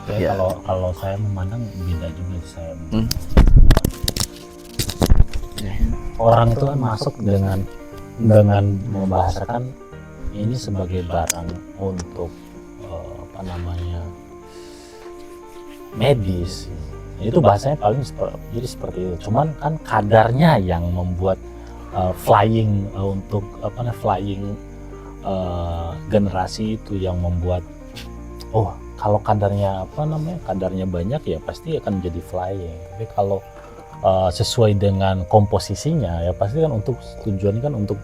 Ya, Ya. kalau saya memandang beda juga sih saya. Ya. Orang itu kan masuk dengan membahasakan ini sebagai barang untuk apa namanya medis. Itu bahasanya paling jadi seperti itu. Cuman kan kadarnya yang membuat flying untuk apa namanya flying generasi itu yang membuat kalau kadarnya banyak ya pasti akan jadi flying. Tapi kalau sesuai dengan komposisinya ya pasti kan untuk tujuannya kan untuk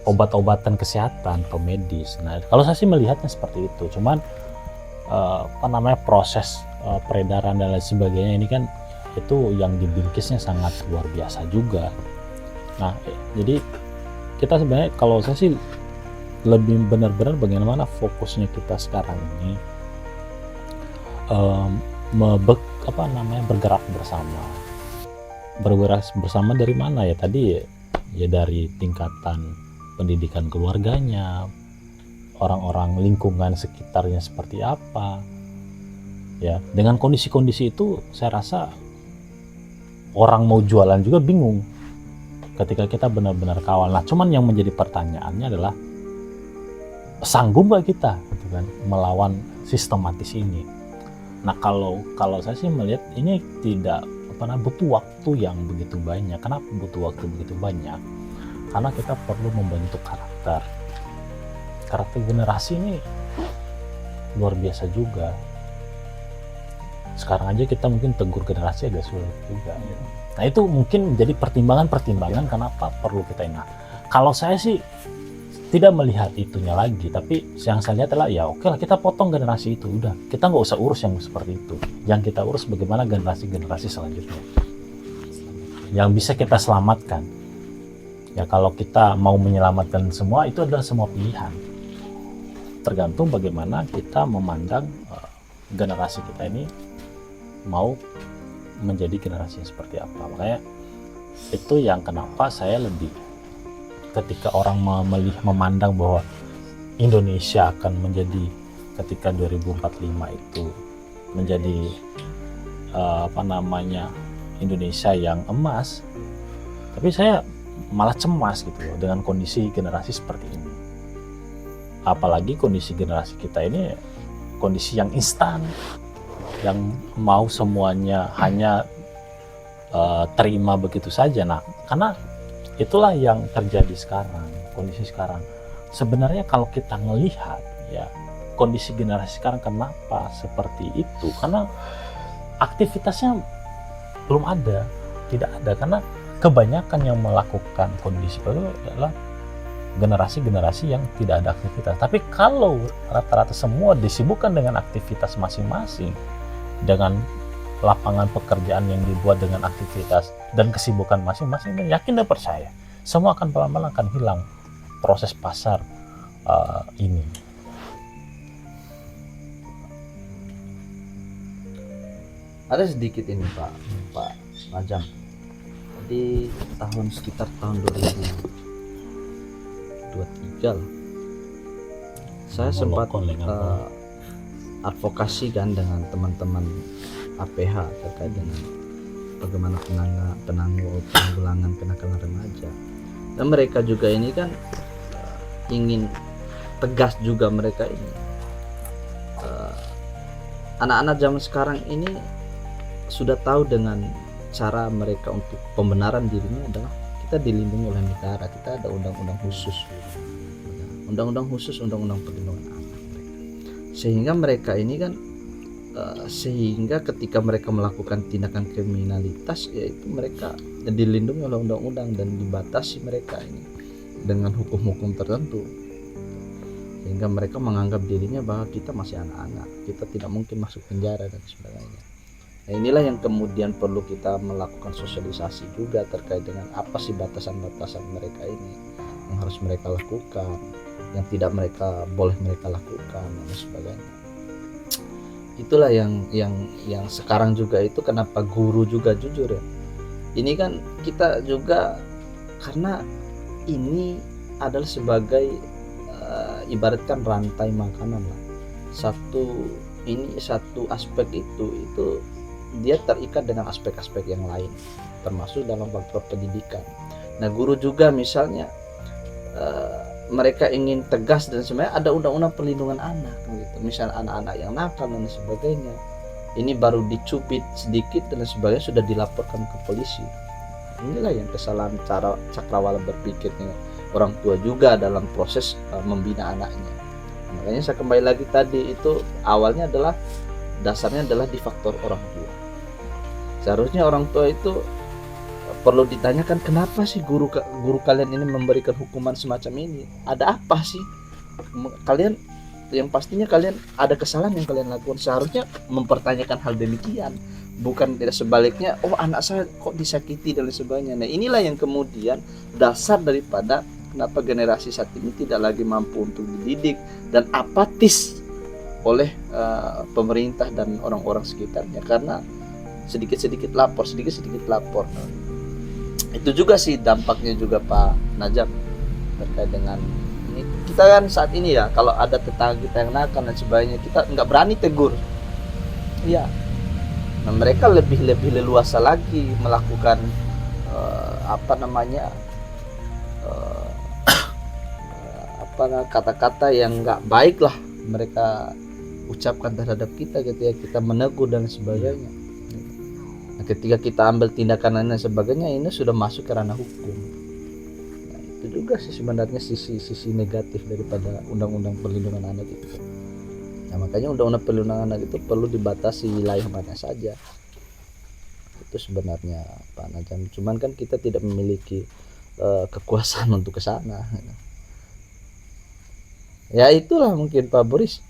obat-obatan kesehatan atau medis. Nah kalau saya sih melihatnya seperti itu. Cuman proses peredaran dan lain sebagainya ini kan itu yang dibingkisnya sangat luar biasa juga. Nah jadi kita sebenarnya kalau saya sih lebih benar-benar bagaimana fokusnya kita sekarang ini bergerak bersama dari mana ya tadi ya dari tingkatan pendidikan keluarganya, orang-orang lingkungan sekitarnya seperti apa ya. Dengan kondisi-kondisi itu saya rasa orang mau jualan juga bingung ketika kita benar-benar kawal. Nah cuman yang menjadi pertanyaannya adalah sanggup gak kita gitu kan melawan sistematis ini. Nah kalau saya sih melihat ini tidak butuh waktu yang begitu banyak. Kenapa butuh waktu begitu banyak? Karena kita perlu membentuk karakter generasi ini luar biasa juga. Sekarang aja kita mungkin tegur generasi agak sulit juga. Nah itu mungkin jadi pertimbangan kenapa perlu kita ini. Nah, kalau saya sih tidak melihat itunya lagi, tapi yang saya lihat adalah ya oke lah kita potong generasi itu, udah kita nggak usah urus yang seperti itu. Yang kita urus bagaimana generasi selanjutnya yang bisa kita selamatkan. Ya kalau kita mau menyelamatkan semua itu adalah semua pilihan, tergantung bagaimana kita memandang generasi kita ini mau menjadi generasi yang seperti apa. Makanya itu yang kenapa saya lebih ketika orang memandang bahwa Indonesia akan menjadi ketika 2045 itu menjadi Indonesia yang emas, tapi saya malah cemas gitu loh dengan kondisi generasi seperti ini. Apalagi kondisi generasi kita ini kondisi yang instan, yang mau semuanya hanya terima begitu saja. Nah karena itulah yang terjadi sekarang, kondisi sekarang. Sebenarnya kalau kita melihat ya kondisi generasi sekarang kenapa seperti itu, karena aktivitasnya belum ada, tidak ada, karena kebanyakan yang melakukan kondisi itu adalah generasi-generasi yang tidak ada aktivitas. Tapi kalau rata-rata semua disibukkan dengan aktivitas masing-masing, dengan lapangan pekerjaan yang dibuat dengan aktivitas dan kesibukan masing-masing, dan yakin dan percaya semua akan pelan-pelan akan hilang proses pasar ini. Ada sedikit ini Pak Rajam. Di sekitar tahun 2023 lah, saya sempat advokasi kan dengan teman-teman APH terkait dengan bagaimana penanggulangan kenakalan remaja, dan mereka juga ini kan ingin tegas juga. Mereka ini anak-anak zaman sekarang ini sudah tahu dengan cara mereka untuk pembenaran dirinya adalah kita dilindungi oleh negara, kita ada undang-undang khusus undang-undang perlindungan anak mereka, sehingga mereka ini kan sehingga ketika mereka melakukan tindakan kriminalitas yaitu mereka dilindungi oleh undang-undang dan dibatasi mereka ini dengan hukum-hukum tertentu, sehingga mereka menganggap dirinya bahwa kita masih anak-anak, kita tidak mungkin masuk penjara dan sebagainya. Nah inilah yang kemudian perlu kita melakukan sosialisasi juga terkait dengan apa sih batasan-batasan mereka ini yang harus mereka lakukan, yang tidak boleh mereka lakukan dan sebagainya. Itulah yang sekarang juga itu kenapa guru juga jujur ya, ini kan kita juga karena ini adalah sebagai ibaratkan rantai makanan lah, satu ini satu aspek itu dia terikat dengan aspek-aspek yang lain, termasuk dalam faktor pendidikan. Nah, guru juga misalnya mereka ingin tegas dan sebenarnya ada undang-undang perlindungan anak gitu. Misalnya anak-anak yang nakal dan sebagainya, ini baru dicubit sedikit dan sebagainya sudah dilaporkan ke polisi. Inilah yang kesalahan cara cakrawala berpikirnya orang tua juga dalam proses membina anaknya. Makanya saya kembali lagi tadi, itu awalnya adalah dasarnya adalah di faktor orang tua. Seharusnya orang tua itu perlu ditanyakan, kenapa sih guru kalian ini memberikan hukuman semacam ini? Ada apa sih? Kalian, yang pastinya kalian ada kesalahan yang kalian lakukan. Seharusnya mempertanyakan hal demikian, bukan tidak sebaliknya, oh anak saya kok disakiti dan sebagainya. Nah, inilah yang kemudian dasar daripada kenapa generasi saat ini tidak lagi mampu untuk dididik dan apatis oleh pemerintah dan orang-orang sekitarnya, karena sedikit-sedikit lapor. Itu juga sih dampaknya juga Pak Najam terkait dengan ini. Kita kan saat ini ya, kalau ada tetangga kita yang nakal dan sebagainya, kita nggak berani tegur. Iya. Nah, mereka lebih leluasa lagi melakukan kata-kata yang nggak baik lah mereka ucapkan terhadap kita gitu ya, kita menegur dan sebagainya. Nah, ketika kita ambil tindakan dan sebagainya, ini sudah masuk ke ranah hukum. Nah, itu juga sih sebenarnya sisi negatif daripada undang-undang perlindungan anak itu. Nah, makanya undang-undang perlindungan anak itu perlu dibatasi wilayah mana saja. Itu sebenarnya Pak Najam. Cuman kan kita tidak memiliki kekuasaan untuk ke sana. Ya itulah mungkin Pak Boris.